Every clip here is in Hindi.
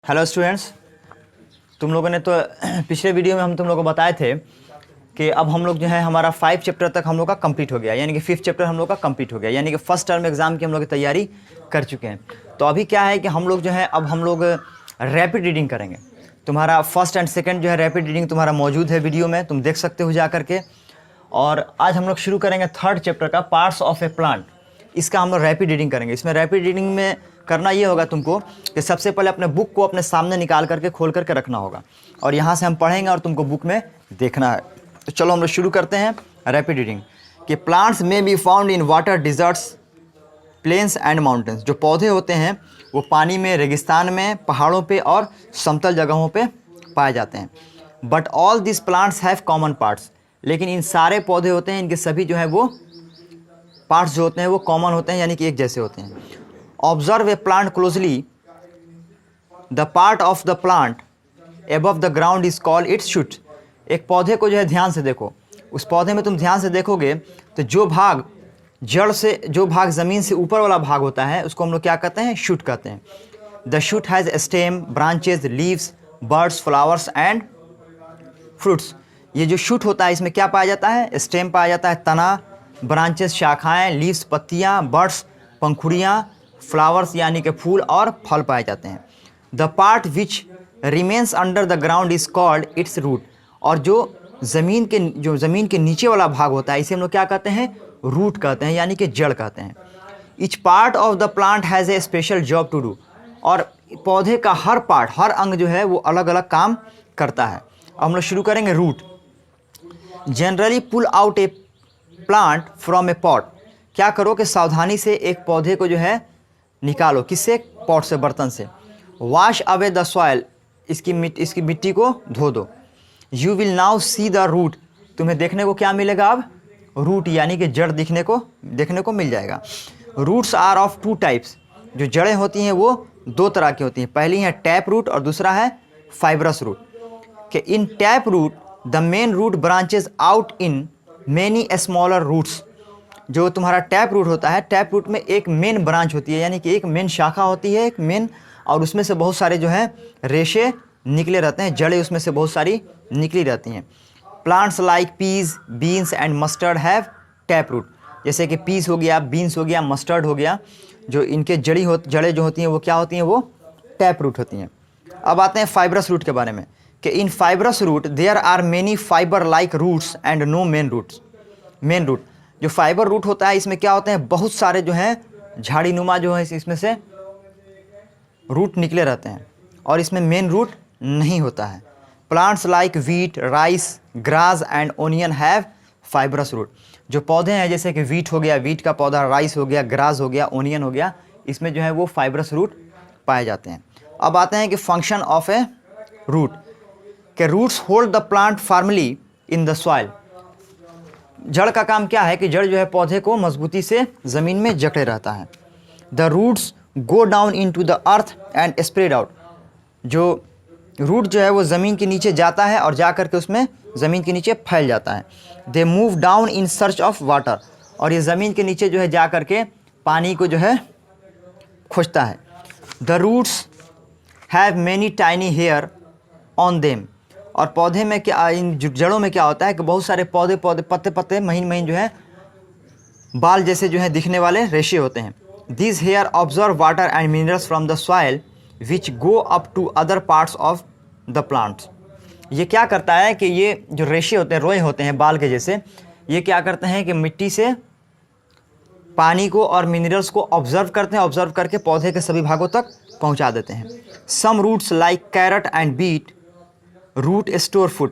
हेलो स्टूडेंट्स, तुम लोगों ने तो पिछले वीडियो में हम तुम लोगों को बताए थे कि अब हम लोग जो है हमारा 5 चैप्टर तक हम लोग का कंप्लीट हो गया, यानी कि 5th चैप्टर हम लोग का कंप्लीट हो गया, यानी कि फर्स्ट टर्म एग्जाम की हम लोग की तैयारी कर चुके हैं। तो अभी क्या है कि हम लोग जो है अब हम लोग रैपिड रीडिंग करेंगे। तुम्हारा फर्स्ट एंड सेकेंड जो है रैपिड रीडिंग तुम्हारा मौजूद है वीडियो में, तुम देख सकते हो जा करके। और आज हम लोग शुरू करेंगे 3rd चैप्टर का पार्ट्स ऑफ ए प्लांट। इसका हम लोग रैपिड रीडिंग करेंगे। इसमें रैपिड रीडिंग में करना ये होगा तुमको कि सबसे पहले अपने बुक को अपने सामने निकाल करके खोल करके रखना होगा और यहाँ से हम पढ़ेंगे और तुमको बुक में देखना है। तो चलो हम लोग शुरू करते हैं रैपिड रीडिंग। कि plants may be found in water, deserts, plains and mountains. जो पौधे होते हैं वो पानी में, रेगिस्तान में, पहाड़ों पे और समतल जगहों पे पाए जाते हैं। But all this plants have common parts. लेकिन इन सारे पौधे होते हैं, इनके सभी जो है वो पार्ट्स जो होते हैं वो कॉमन होते हैं, यानी कि एक जैसे होते हैं। Observe a plant closely, the part of the plant above the ground is called it's shoot. एक पौधे को जो है ध्यान से देखो, उस पौधे में तुम ध्यान से देखोगे तो जो भाग जड़ से, जो भाग ज़मीन से ऊपर वाला भाग होता है उसको हम लोग क्या कहते हैं? शूट कहते हैं। The shoot has stem, branches, leaves, birds, flowers and fruits. ये जो शूट होता है इसमें क्या पाया जाता है? स्टेम पाया जाता है, तना, ब्रांचेस शाखाएं, लीव्स पत्तियां, बर्ड्स पंखुड़ियाँ, फ्लावर्स यानी कि फूल और फल पाए जाते हैं। The part which remains under the ground is called its root. और जो ज़मीन के नीचे वाला भाग होता है इसे हम लोग क्या कहते हैं? रूट कहते हैं, यानी कि जड़ कहते हैं। Each part of the plant has a special job to do. और पौधे का हर पार्ट, हर अंग जो है वो अलग अलग काम करता है। अब हम लोग शुरू करेंगे root. Generally pull out a plant from a pot. क्या करो कि सावधानी से एक पौधे को जो है निकालो, किससे? पॉट से, बर्तन से। वॉश अवे द सॉइल, इसकी मिट्टी को धो दो। You will now see the root. तुम्हें देखने को क्या मिलेगा अब? रूट, यानी कि जड़ देखने को मिल जाएगा। Roots are of 2 types. जो जड़ें होती हैं वो 2 तरह की होती हैं। पहली है टैप रूट और दूसरा है फाइब्रस रूट। कि in tap root the main root branches out in many smaller roots. जो तुम्हारा टैप रूट होता है, टैप रूट में एक मेन ब्रांच होती है, यानी कि एक मेन शाखा होती है, एक मेन, और उसमें से बहुत सारे जो हैं रेशे निकले रहते हैं, जड़ें उसमें से बहुत सारी निकली रहती हैं। Plants like peas, beans and mustard have tap root. जैसे कि पीस हो गया, बीन्स हो गया, मस्टर्ड हो गया, जो इनके जड़ें जो होती हैं वो क्या होती हैं? वो टैप रूट होती हैं। अब आते हैं फाइब्रस रूट के बारे में। कि in fibrous root there are many fibre like roots and no main roots. Main root, जो फाइबर रूट होता है इसमें क्या होते हैं? बहुत सारे जो हैं झाड़ी नुमा जो है इसमें से रूट निकले रहते हैं और इसमें मेन रूट नहीं होता है। Plants like wheat, rice, grass and onion have fibrous root. जो पौधे हैं जैसे कि वीट हो गया, वीट का पौधा, राइस हो गया, ग्रास हो गया, ओनियन हो गया, इसमें जो है वो फाइब्रस रूट पाए जाते हैं। अब आते हैं कि फंक्शन ऑफ ए रूट। के roots hold the plant firmly in the soil. जड़ का काम क्या है? कि जड़ जो है पौधे को मजबूती से ज़मीन में जकड़े रहता है। The roots go down into the earth and spread out. जो रूट जो है वो ज़मीन के नीचे जाता है और जा करके उसमें ज़मीन के नीचे फैल जाता है। They move down in search of water. और ये ज़मीन के नीचे जो है जा करके पानी को जो है खोजता है। The roots have many tiny hair on them. और पौधे में क्या, इन जड़ों में क्या होता है कि बहुत सारे पत्ते महीन जो है बाल जैसे जो है दिखने वाले रेशे होते हैं। This hair observe water and minerals from the soil which go up to other parts of the plants. ये क्या करता है कि ये जो रेशे होते हैं, रोए होते हैं बाल के जैसे, ये क्या करते हैं कि मिट्टी से पानी को और मिनरल्स को ऑब्जर्व करते हैं, ऑब्जर्व करके पौधे के सभी भागों तक पहुंचा देते हैं। Some roots like carrot and beet root store food.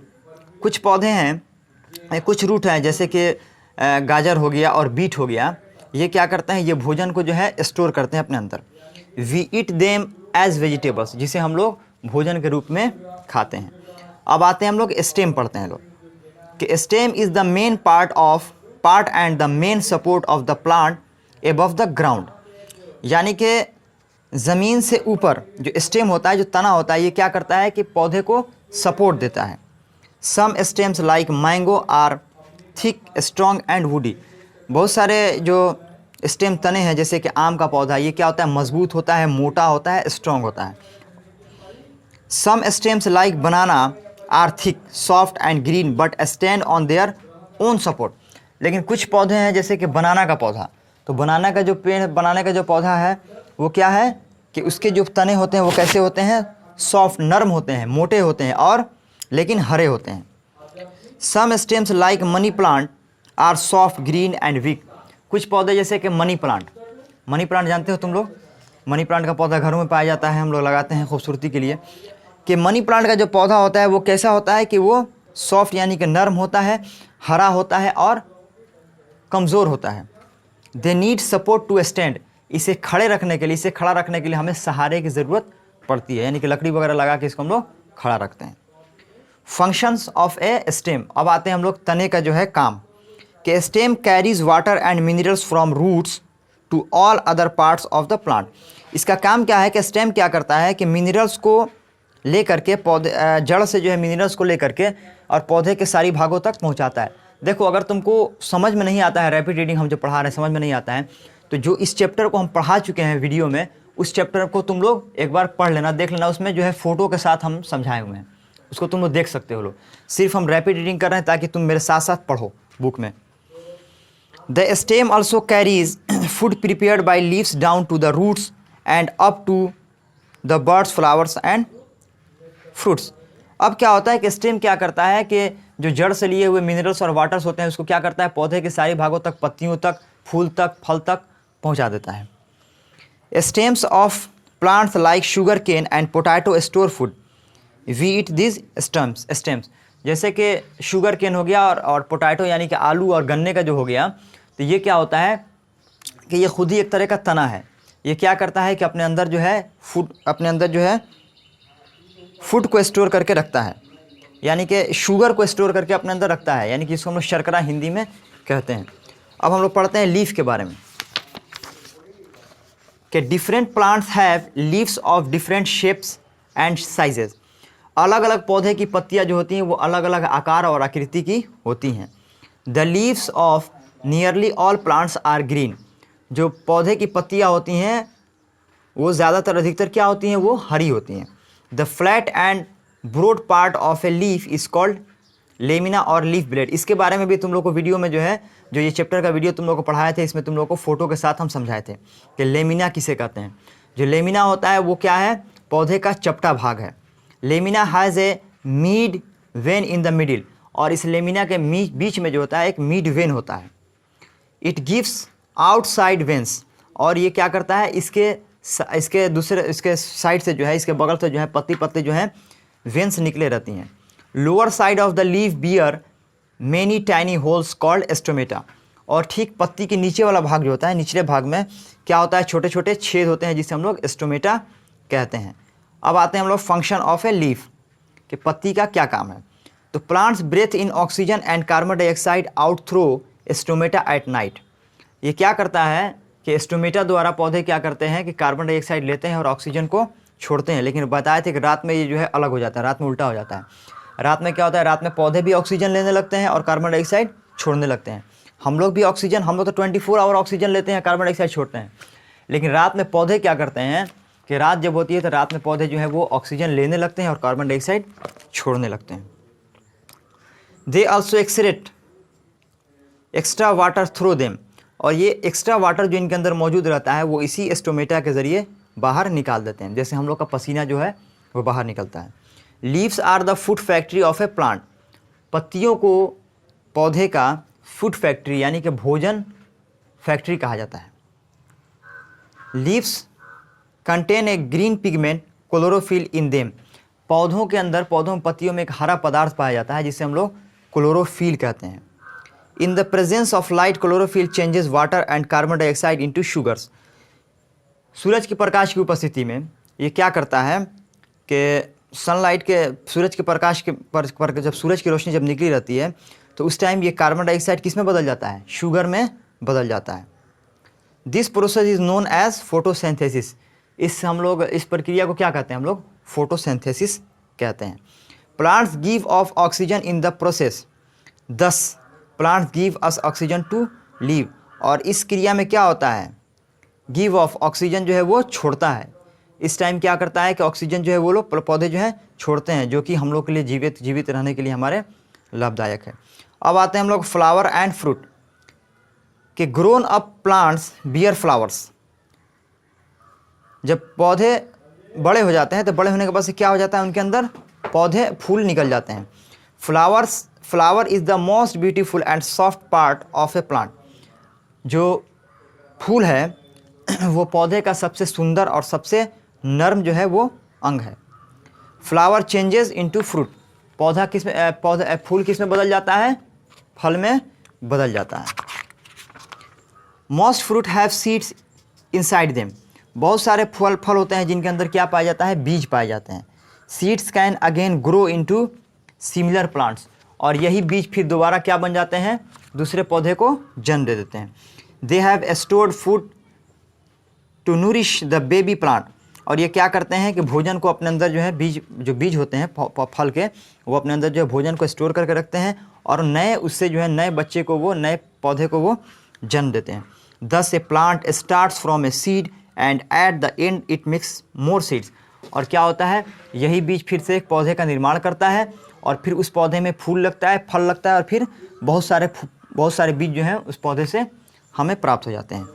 कुछ पौधे हैं, कुछ रूट हैं जैसे कि गाजर हो गया और बीट हो गया, ये क्या करते हैं? ये भोजन को जो है स्टोर करते हैं अपने अंदर। We eat them as vegetables, जिसे हम लोग भोजन के रूप में खाते हैं। अब आते हैं हम लोग स्टेम पढ़ते हैं लोग। कि stem is the main part and the main support of the plant above the ground. यानी कि ज़मीन से ऊपर जो स्टेम होता है, जो तना होता है, ये क्या करता है कि पौधे को सपोर्ट देता है। Some stems like mango are thick, strong and woody. बहुत सारे जो स्टेम तने हैं जैसे कि आम का पौधा, ये क्या होता है? मजबूत होता है, मोटा होता है, स्ट्रॉन्ग होता है। Some stems like banana are thick soft and green but stand on their own support. लेकिन कुछ पौधे हैं जैसे कि बनाना का पौधा, तो बनाना का जो पेड़, बनाने का जो पौधा है वो क्या है कि उसके जो तने होते हैं वो कैसे होते हैं, सॉफ्ट नरम होते हैं, मोटे होते हैं और लेकिन हरे होते हैं। Some stems like money plant are soft green and weak. कुछ पौधे जैसे कि मनी प्लांट, मनी प्लांट जानते हो तुम लोग, मनी प्लांट का पौधा घरों में पाया जाता है, हम लोग लगाते हैं खूबसूरती के लिए। कि मनी प्लांट का जो पौधा होता है वो कैसा होता है कि वो सॉफ्ट यानी कि नरम होता है, हरा होता है और कमज़ोर होता है। They need support to stand. इसे खड़े रखने के लिए, इसे खड़ा रखने के लिए हमें सहारे की ज़रूरत पड़ती है, यानी कि लकड़ी वगैरह लगा के इसको हम लोग खड़ा रखते हैं। Functions of A stem. अब आते हैं हम लोग तने का जो है काम, कि stem carries water and minerals from roots to all other parts of the plant. इसका काम क्या है कि स्टेम क्या करता है कि मिनरल्स को ले करके पौधे, जड़ से जो है मिनरल्स को ले करके और पौधे के सारी भागों तक पहुंचाता है। देखो अगर तुमको समझ में नहीं आता है, रैपिड रीडिंग हम जो पढ़ा रहे हैं समझ में नहीं आता है, तो जो इस चैप्टर को हम पढ़ा चुके हैं वीडियो में, उस चैप्टर को तुम लोग एक बार पढ़ लेना, देख लेना, उसमें जो है फ़ोटो के साथ हम समझाए हुए हैं, उसको तुम लोग देख सकते हो। लोग सिर्फ हम रैपिड रीडिंग कर रहे हैं ताकि तुम मेरे साथ साथ पढ़ो बुक में। The stem also carries food prepared by leaves down to the roots and up to the birds flowers and fruits. अब क्या होता है कि स्टेम क्या करता है कि जो जड़ से लिए हुए मिनरल्स और वाटर्स होते हैं उसको क्या करता है, पौधे के सारे भागों तक, पत्तियों तक, फूल तक, फल तक पहुंचा देता है। Stems of plants like sugar cane and potato store food, we eat this stems. जैसे कि शुगर केन हो गया और पोटैटो यानी कि आलू और गन्ने का जो हो गया, तो ये क्या होता है कि ये खुद ही एक तरह का तना है। ये क्या करता है कि अपने अंदर जो है फूड, अपने अंदर जो है फूड को स्टोर करके रखता है, यानी कि शुगर को स्टोर करके अपने अंदर रखता है, यानी कि इसको हम लोग शर्करा हिंदी में कहते हैं। अब हम लोग पढ़ते हैं लीफ के बारे में, कि different plants have leaves of different shapes and sizes. अलग अलग पौधे की पत्तियां जो होती हैं वो अलग अलग आकार और आकृति की होती हैं। The leaves of nearly all plants are green. जो पौधे की पत्तियां होती हैं वो ज़्यादातर, अधिकतर क्या होती हैं, वो हरी होती हैं। The flat and broad part of a leaf is called lamina और लीफ ब्लेड। इसके बारे में भी तुम लोग को वीडियो में जो है, जो ये चैप्टर का वीडियो तुम लोग को पढ़ाए थे, इसमें तुम लोग को फोटो के साथ हम समझाए थे कि लेमिना किसे कहते हैं। जो लेमिना होता है वो क्या है, पौधे का चपटा भाग है। Lamina has a mid vein in the middle, और इस लेमिना के बीच में जो होता है एक मीड वेन होता है। इट गिव्स आउटसाइड वेंस, और ये क्या करता है, इसके दूसरे, इसके साइड से जो है, इसके बगल से जो है पत्ती पत्ती जो है वेंस निकले रहती हैं। Lower side of the leaf bear many tiny holes called stomata, और ठीक पत्ती के नीचे वाला भाग जो होता है, निचले भाग में क्या होता है, छोटे छोटे छेद होते हैं जिसे हम लोग स्टोमेटा कहते हैं। अब आते हैं हम लोग फंक्शन ऑफ ए लीफ, कि पत्ती का क्या काम है। तो plants breathe in oxygen and carbon dioxide out through stomata at night. ये क्या करता है कि स्टोमेटा द्वारा पौधे क्या करते हैं कि कार्बन डाइऑक्साइड लेते हैं और ऑक्सीजन को छोड़ते हैं। लेकिन बताए थे कि रात में ये जो है अलग हो जाता है, रात में उल्टा हो जाता है। रात में क्या होता है, रात में पौधे भी ऑक्सीजन लेने लगते हैं और कार्बन डाइऑक्साइड छोड़ने लगते हैं। हम लोग भी ऑक्सीजन, हम लोग तो 24 आवर ऑक्सीजन लेते हैं, कार्बन डाइऑक्साइड छोड़ते हैं। लेकिन रात में पौधे क्या करते हैं कि रात जब होती है तो रात में पौधे जो है वो ऑक्सीजन लेने लगते हैं और कार्बन डाइऑक्साइड छोड़ने लगते हैं। They also excrete extra water through them, और ये एक्स्ट्रा वाटर जो इनके अंदर मौजूद रहता है वो इसी स्टोमेटा के ज़रिए बाहर निकाल देते हैं, जैसे हम लोग का पसीना जो है वो बाहर निकलता है। Leaves are the food factory of a plant. पत्तियों को पौधे का फूड फैक्ट्री यानी कि भोजन फैक्ट्री कहा जाता है। Leaves contain a green pigment chlorophyll in them. पौधों के अंदर, पौधों में, पत्तियों में एक हरा पदार्थ पाया जाता है जिसे हम लोग क्लोरोफिल कहते हैं। In the presence of light chlorophyll changes water and carbon dioxide into sugars. सूरज के प्रकाश की उपस्थिति में ये क्या करता है कि सनलाइट के, सूरज के प्रकाश के पर जब सूरज की रोशनी जब निकली रहती है तो उस टाइम ये कार्बन डाइऑक्साइड किस में बदल जाता है, शुगर में बदल जाता है। This process is known as photosynthesis. इस हम लोग इस प्रक्रिया को क्या कहते हैं, हम लोग फोटोसिंथेसिस कहते हैं। Plants give off oxygen in the process, thus plants give us oxygen to live. और इस क्रिया में क्या होता है, गिव ऑफ ऑक्सीजन जो है वो छोड़ता है, इस टाइम क्या करता है कि ऑक्सीजन जो है वो लोग पौधे जो है छोड़ते हैं, जो कि हम लोग के लिए जीवित रहने के लिए हमारे लाभदायक है। अब आते हैं हम लोग फ्लावर एंड फ्रूट कि grown up plants beer flowers. जब पौधे बड़े हो जाते हैं तो बड़े होने के बाद से क्या हो जाता है, उनके अंदर पौधे फूल निकल जाते हैं। Flower is the most beautiful and soft part of a plant. जो फूल है वो पौधे का सबसे सुंदर और सबसे नर्म जो है वो अंग है। Flower changes into fruit. फूल किस में बदल जाता है, फल में बदल जाता है। Most fruit have seeds inside them. बहुत सारे फल होते हैं जिनके अंदर क्या पाया जाता है, बीज पाए जाते हैं। Seeds can again grow into similar plants. और यही बीज फिर दोबारा क्या बन जाते हैं, दूसरे पौधे को जन्म दे देते हैं। They have stored food to nourish the baby plant. और ये क्या करते हैं कि भोजन को अपने अंदर जो है बीज होते हैं फल के, वो अपने अंदर जो है भोजन को स्टोर करके रखते हैं और उससे जो है नए बच्चे को वो नए पौधे को वो जन्म देते हैं। Thus a plant starts from a seed and at the end it makes more seeds। और क्या होता है, यही बीज फिर से एक पौधे का निर्माण करता है और फिर उस पौधे में फूल लगता है, फल लगता है और फिर बहुत सारे बीज जो हैं उस पौधे से हमें प्राप्त हो जाते हैं।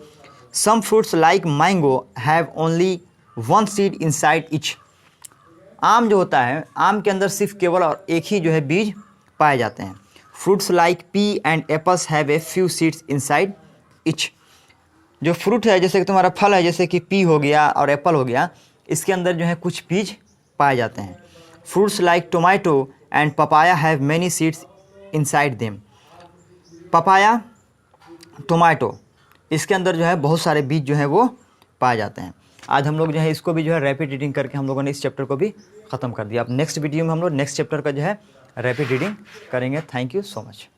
Some fruits like mango have only one seed inside each। आम जो होता है, आम के अंदर सिर्फ केवल और एक ही जो है बीज पाए जाते हैं। Fruits like pea and apples have a few seeds inside each। जो फ्रूट है, जैसे कि तुम्हारा फल है, जैसे कि पी हो गया और एप्पल हो गया, इसके अंदर जो है कुछ बीज पाए जाते हैं। Fruits like tomato and papaya have many seeds inside them. Papaya, tomato, इसके अंदर जो है बहुत सारे बीज जो है वो पाए जाते हैं। आज हम लोग जो है इसको भी जो है रैपिड रीडिंग करके हम लोगों ने इस चैप्टर को भी ख़त्म कर दिया। अब नेक्स्ट वीडियो में हम लोग नेक्स्ट चैप्टर का जो है रैपिड रीडिंग करेंगे। Thank you so much.